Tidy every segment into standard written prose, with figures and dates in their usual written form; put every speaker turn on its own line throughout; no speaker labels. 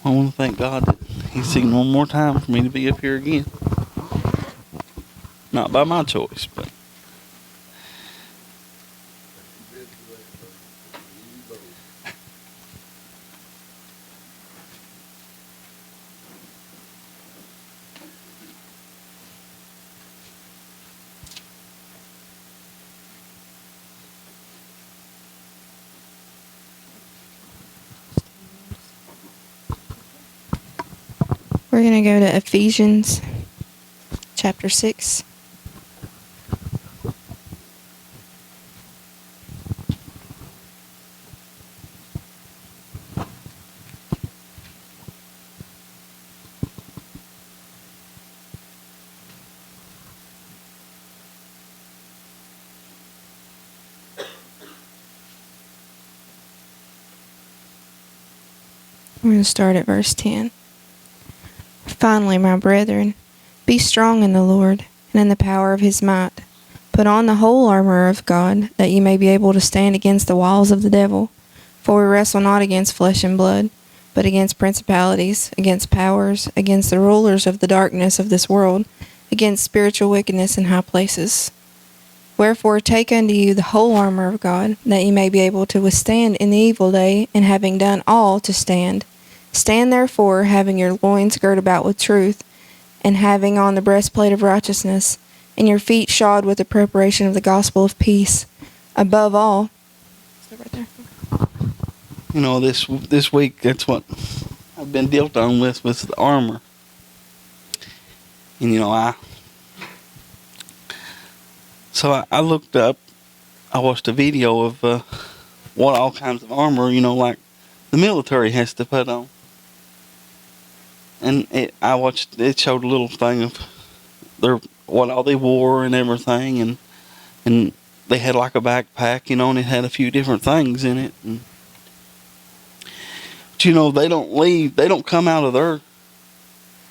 I want to thank God that He's seen one more time for me to be up here again. Not by my choice, but
We're going to go to Ephesians chapter 6. We're going to start at verse 10. Finally, my brethren, be strong in the Lord and in the power of his might. Put on the whole armor of God, that ye may be able to stand against the wiles of the devil. For we wrestle not against flesh and blood, but against principalities, against powers, against the rulers of the darkness of this world, against spiritual wickedness in high places. Wherefore take unto you the whole armor of God, that ye may be able to withstand in the evil day, and having done all, to stand. Stand therefore, having your loins girt about with truth, and having on the breastplate of righteousness, and your feet shod with the preparation of the gospel of peace. Above all, right there.
you know, this week, that's what I've been dealt on with the armor. And you know, I looked up, I watched a video of what all kinds of armor, you know, like the military has to put on. And it showed a little thing of what all they wore and everything, and they had like a backpack, you know, and it had a few different things in it. But you know, they don't come out of their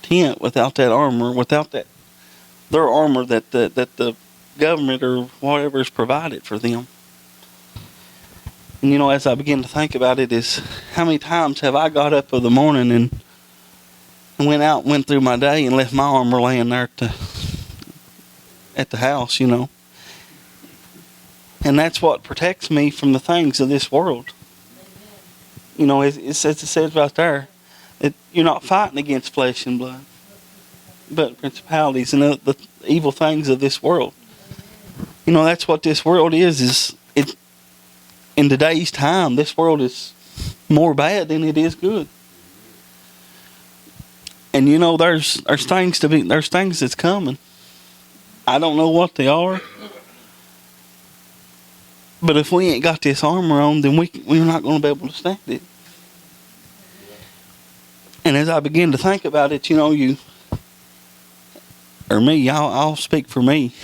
tent without that armor, without their armor that the government or whatever is provided for them. And you know, as I begin to think about it, is how many times have I got up in the morning and went through my day and left my armor laying there at the house, you know. And that's what protects me from the things of this world. You know, it says right there that you're not fighting against flesh and blood, but principalities and the evil things of this world. You know, that's what this world is it in today's time. This world is more bad than it is good. And you know, there's things that's coming. I don't know what they are, but if we ain't got this armor on, then we're not going to be able to stand it. And as I begin to think about it, you know, I'll speak for me.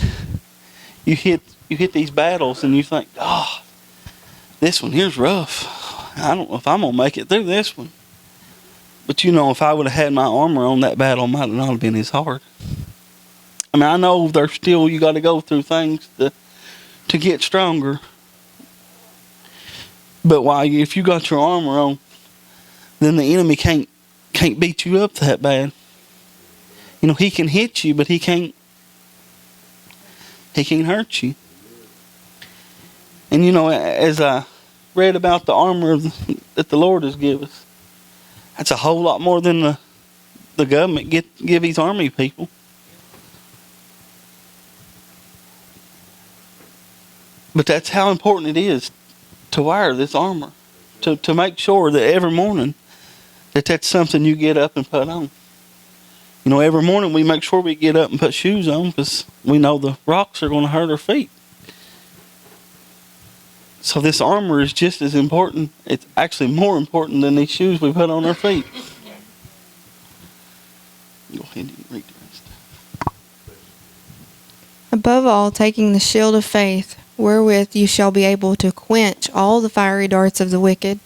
You hit these battles and you think, oh, this one here's rough. I don't know if I'm gonna make it through this one. But you know, if I would have had my armor on, that battle might not have been as hard. I mean, I know there's still, you got to go through things to get stronger. But if you got your armor on, then the enemy can't beat you up that bad. You know, he can hit you, but he can't hurt you. And you know, as I read about the armor that the Lord has given us, that's a whole lot more than the government give these army people. But that's how important it is to wear this armor, to make sure that every morning that's something you get up and put on. You know, every morning we make sure we get up and put shoes on because we know the rocks are going to hurt our feet. So this armor is just as important. It's actually more important than these shoes we put on our feet. Go ahead and read the rest.
Above all, taking the shield of faith, wherewith you shall be able to quench all the fiery darts of the wicked,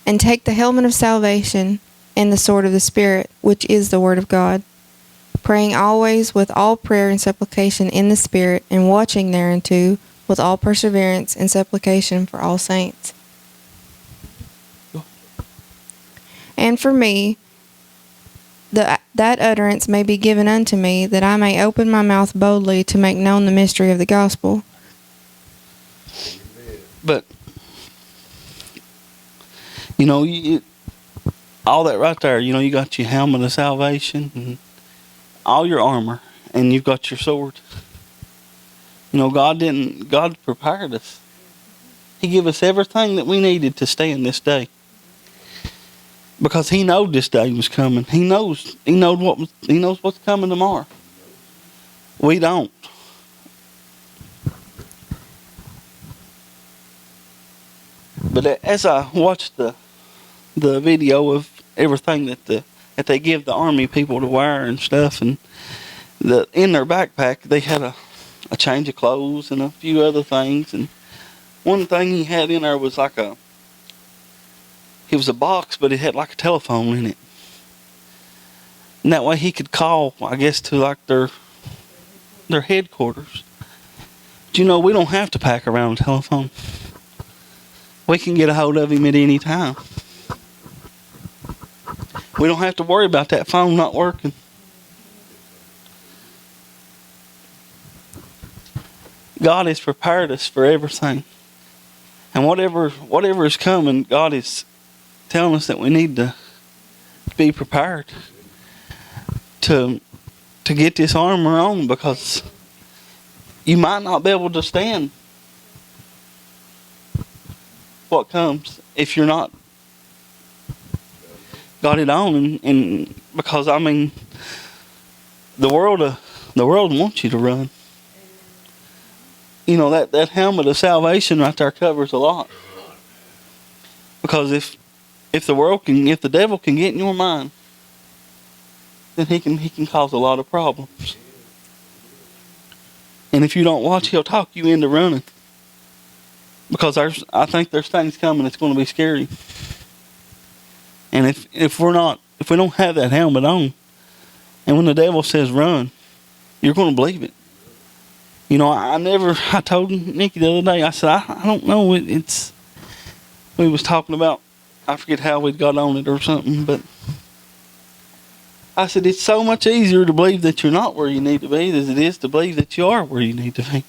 and take the helmet of salvation and the sword of the Spirit, which is the word of God, praying always with all prayer and supplication in the Spirit, and watching thereunto with all perseverance and supplication for all saints. And for me, that utterance may be given unto me, that I may open my mouth boldly to make known the mystery of the gospel.
But, all that right there, you got your helmet of salvation and all your armor, and you've got your sword. God prepared us. He gave us everything that we needed to stand this day. Because He knowed this day was coming. He knows what's coming tomorrow. We don't. But as I watched the video of everything that they give the army people to wear and stuff, and in their backpack they had a change of clothes and a few other things, and one thing he had in there was it was a box, but it had like a telephone in it, and that way he could call, I guess, to like their headquarters. But we don't have to pack around a telephone. We can get a hold of him at any time. We don't have to worry about that phone not working. God has prepared us for everything. And whatever is coming, God is telling us that we need to be prepared to get this armor on, because you might not be able to stand what comes if you're not got it on, and because the world wants you to run. That helmet of salvation right there covers a lot. Because if the devil can get in your mind, then he can cause a lot of problems. And if you don't watch, he'll talk you into running. Because I think there's things coming that's going to be scary. And if we don't have that helmet on, and when the devil says run, you're going to believe it. I told Nikki the other day, I said, I don't know, we was talking about, I forget how we'd got on it or something, but I said, it's so much easier to believe that you're not where you need to be as it is to believe that you are where you need to be.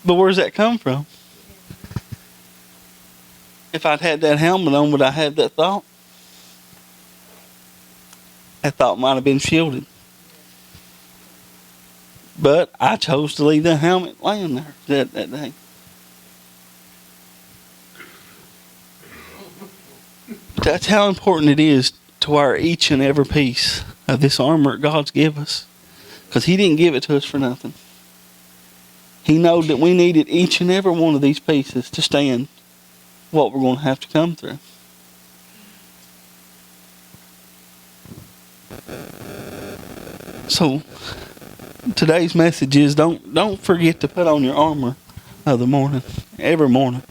But where's that come from? If I'd had that helmet on, would I have that thought? That thought might have been shielded. But I chose to leave that helmet laying there that day. But that's how important it is to wear each and every piece of this armor God's given us. Because He didn't give it to us for nothing. He knows that we needed each and every one of these pieces to stand what we're going to have to come through. So today's message is don't forget to put on your armor of the morning, every morning.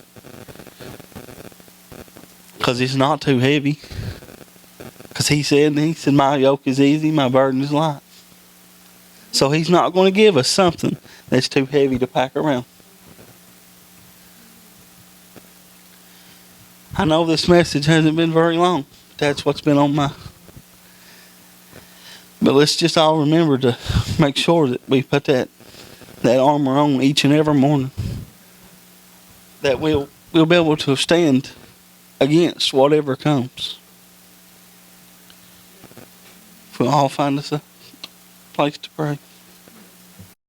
Because it's not too heavy. Because he said, my yoke is easy, my burden is light. So He's not going to give us something that's too heavy to pack around. I know this message hasn't been very long. That's what's been on my... But let's just all remember to make sure that we put that armor on each and every morning. That we'll be able to stand against whatever comes. If we'll all find us a place to pray.